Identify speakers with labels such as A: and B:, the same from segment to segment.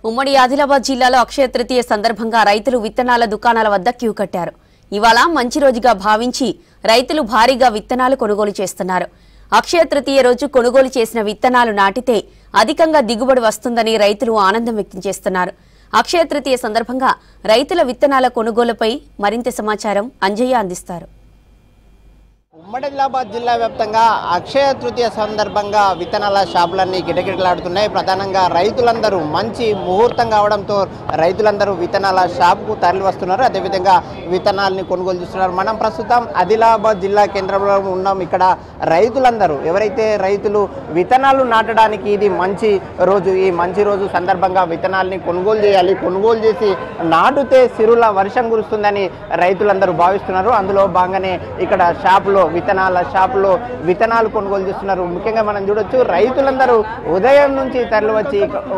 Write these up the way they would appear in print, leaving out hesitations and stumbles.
A: ఉమ్మడి ఆదిలాబాద్ జిల్లాలో అక్షయ తృతీయ సందర్భంగా రైతులు విత్తనాల దుకాణాల వద్ద క్యూ కట్టారు. ఇవాళ మంచి రోజుగా భావించి రైతులు భారీగా విత్తనాలు కొనుగోలు చేస్తున్నారు. అక్షయ తృతీయ రోజు కొనుగోలు చేసిన విత్తనాలు నాటితే అధికంగా దిగుబడి వస్తుందని రైతులు ఆనందం వ్యక్తం చేస్తున్నారు. అక్షయ తృతీయ సందర్భంగా రైతుల విత్తనాల కొనుగోలుపై మరింత సమాచారం అంజయ్య అందిస్తారు.
B: ఉమ్మడి ఆదిలాబాద్ జిల్లా వ్యాప్తంగా అక్షయ తృతీయ సందర్భంగా విత్తనాల షాపులన్నీ కిటకిటలాడుతున్నాయి. ప్రధానంగా రైతులందరూ మంచి ముహూర్తం కావడంతో రైతులందరూ విత్తనాల షాపుకు తరలి వస్తున్నారు. అదేవిధంగా విత్తనాలని కొనుగోలు చేస్తున్నారు. మనం ప్రస్తుతం ఆదిలాబాద్ జిల్లా కేంద్రంలో ఉన్నాం. ఇక్కడ రైతులందరూ ఎవరైతే రైతులు విత్తనాలు నాటడానికి ఇది మంచి రోజు, ఈ మంచి రోజు సందర్భంగా విత్తనాలని కొనుగోలు చేయాలి, కొనుగోలు చేసి నాటుతే సిరుల వర్షం కురుస్తుందని రైతులందరూ భావిస్తున్నారు. అందులో భాగంగానే ఇక్కడ షాపులో విత్తనాల షాపులో విత్తనాలు కొనుగోలు చేస్తున్నారు. ముఖ్యంగా మనం చూడొచ్చు రైతులందరూ ఉదయం నుంచి తరలి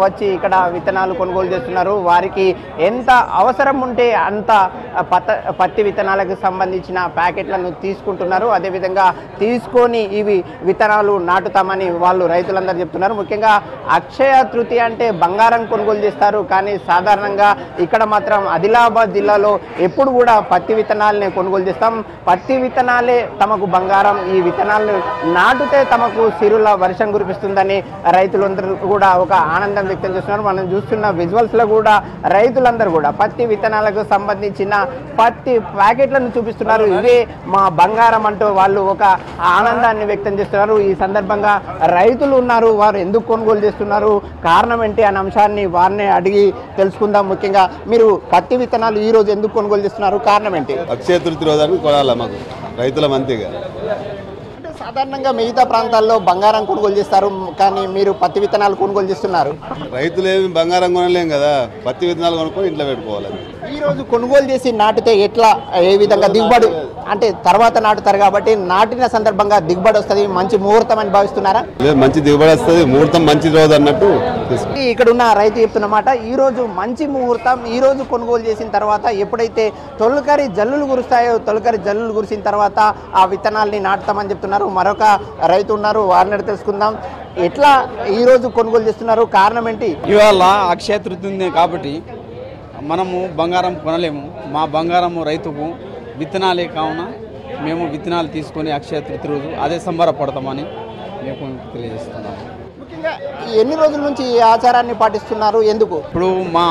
B: వచ్చి ఇక్కడ విత్తనాలు కొనుగోలు చేస్తున్నారు. వారికి ఎంత అవసరం ఉంటే అంత పత్తి విత్తనాలకు సంబంధించిన ప్యాకెట్లను తీసుకుంటున్నారు. అదేవిధంగా తీసుకొని ఇవి విత్తనాలు నాటుతామని వాళ్ళు రైతులందరూ చెప్తున్నారు. ముఖ్యంగా అక్షయ తృతీయ అంటే బంగారం కొనుగోలు చేస్తారు, కానీ సాధారణంగా ఇక్కడ మాత్రం ఆదిలాబాద్ జిల్లాలో ఎప్పుడు కూడా పత్తి విత్తనాలనే కొనుగోలు చేస్తాం. పత్తి విత్తనాలే తమకు బంగారం, ఈ విత్తనాలను నాటితే తమకు సిరుల వర్షం కురిపిస్తుందని రైతులందరూ కూడా ఒక ఆనందం వ్యక్తం చేస్తున్నారు. మనం చూస్తున్న విజువల్స్లో కూడా రైతులందరూ కూడా పత్తి విత్తనాలకు సంబంధించిన పత్తి ప్యాకెట్లను చూపిస్తున్నారు. ఇవే మా బంగారం అంటూ వాళ్ళు ఒక ఆనందాన్ని వ్యక్తం చేస్తున్నారు. ఈ సందర్భంగా రైతులు ఉన్నారు, వారు ఎందుకు కొనుగోలు చేస్తున్నారు, కారణం ఏంటి అనే అంశాన్ని వారిని అడిగి తెలుసుకుందాం. ముఖ్యంగా మీరు పత్తి విత్తనాలు ఈ రోజు ఎందుకు కొనుగోలు చేస్తున్నారు, కారణం ఏంటి?
C: అక్షయ తృతీయ రోజు కొనాలి మాకు రైతుల మంతిగా.
B: అంటే సాధారణంగా మిగతా ప్రాంతాల్లో బంగారం కొనుగోలు చేస్తారు, కానీ మీరు పత్తి విత్తనాలు కొనుగోలు చేస్తున్నారు.
C: రైతులు ఏమి బంగారం కొనలేం కదా, పత్తి విత్తనాలు కొనుక్కొని ఇంట్లో పెట్టుకోవాలి.
B: ఈ రోజు కొనుగోలు చేసి నాటితే ఎట్లా, ఏ విధంగా దిగుబడి, అంటే తర్వాత నాటుతారు కాబట్టి నాటిన సందర్భంగా దిగుబడి వస్తుంది, మంచి ముహూర్తం అని భావిస్తున్నారా?
C: మంచి దిగుబడి వస్తుంది, ముహూర్తం మంచి రోజు అన్నట్టు.
B: ఇక్కడ ఉన్న రైతు చెప్తున్నమాట, ఈ రోజు మంచి ముహూర్తం. ఈ రోజు కొనుగోలు చేసిన తర్వాత ఎప్పుడైతే తొలకరి జల్లులు కురుస్తాయో, తొలకరి జల్లులు కురిసిన తర్వాత ఆ విత్తనాల్ని నాటుతామని చెప్తున్నారు. మరొక రైతు ఉన్నారు, వారిని తెలుసుకుందాం. ఎట్లా ఈ రోజు కొనుగోలు చేస్తున్నారు, కారణం ఏంటి?
D: ఇవాళ అక్షయ తృతీయ కాబట్టి మనము బంగారం కొనలేము. మా బంగారము రైతుకు విత్తనాలే కావున మేము విత్తనాలు తీసుకొని అక్షయ తృతీయ రోజు అదే సంబరపడతామని మేము తెలియజేస్తున్నాము.
B: ముఖ్యంగా ఎన్ని రోజుల నుంచి ఈ ఆచారాన్ని పాటిస్తున్నారు, ఎందుకు?
D: ఇప్పుడు మా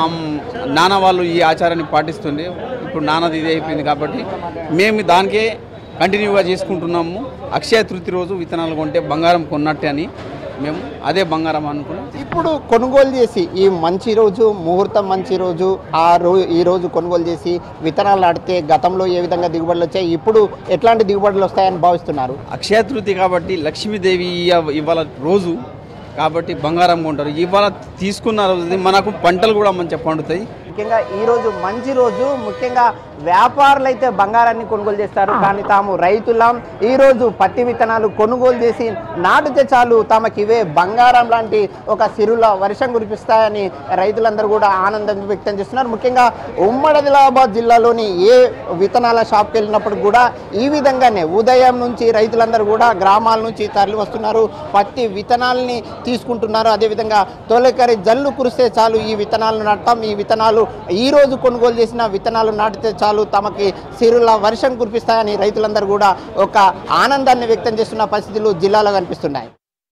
D: నాన్న వాళ్ళు ఈ ఆచారాన్ని పాటిస్తుండే, ఇప్పుడు నాన్నది ఇది అయిపోయింది కాబట్టి మేము దానికే కంటిన్యూగా చేసుకుంటున్నాము. అక్షయ తృతీయ రోజు విత్తనాలు కొంటే బంగారం కొన్నట్టే అని మేము అదే బంగారం అనుకున్నాం.
B: ఇప్పుడు కొనుగోలు చేసి ఈ మంచి రోజు, ముహూర్తం మంచి రోజు, ఈ రోజు కొనుగోలు చేసి విత్తనాలు నాటితే గతంలో ఏ విధంగా దిగుబడులు వచ్చాయి, ఇప్పుడు ఎట్లాంటి దిగుబడులు వస్తాయని భావిస్తున్నారు?
D: అక్షయ తృతీయ కాబట్టి లక్ష్మీదేవి ఇవాళ రోజు కాబట్టి బంగారం కొంటారు. ఇవాళ తీసుకున్న రోజు మనకు పంటలు కూడా మంచిగా పండుతాయి.
B: ముఖ్యంగా ఈ రోజు మంచి రోజు. ముఖ్యంగా వ్యాపారులు అయితే బంగారాన్ని కొనుగోలు చేస్తారు, కానీ తాము రైతులం ఈ రోజు పత్తి విత్తనాలు కొనుగోలు చేసి నాటితే చాలు తమకి ఇవే బంగారం లాంటి ఒక సిరుల వర్షం కురిపిస్తాయని రైతులందరూ కూడా ఆనందం వ్యక్తం చేస్తున్నారు. ముఖ్యంగా ఉమ్మడి ఆదిలాబాద్ జిల్లాలోని ఏ విత్తనాల షాప్కి వెళ్ళినప్పుడు కూడా ఈ విధంగానే ఉదయం నుంచి రైతులందరూ కూడా గ్రామాల నుంచి తరలి వస్తున్నారు, పత్తి విత్తనాలని తీసుకుంటున్నారు. అదేవిధంగా తొలకరి జల్లు కురిస్తే చాలు ఈ విత్తనాలను నాటం, ఈ విత్తనాలు ఈ రోజు కొనుగోలు చేసిన విత్తనాలు నాటితే చాలు తమకి సిరుల వర్షం కురిపిస్తాయని రైతులందరూ కూడా ఒక ఆనందాన్ని వ్యక్తం చేస్తున్న పరిస్థితులు జిల్లాలో కనిపిస్తున్నాయి.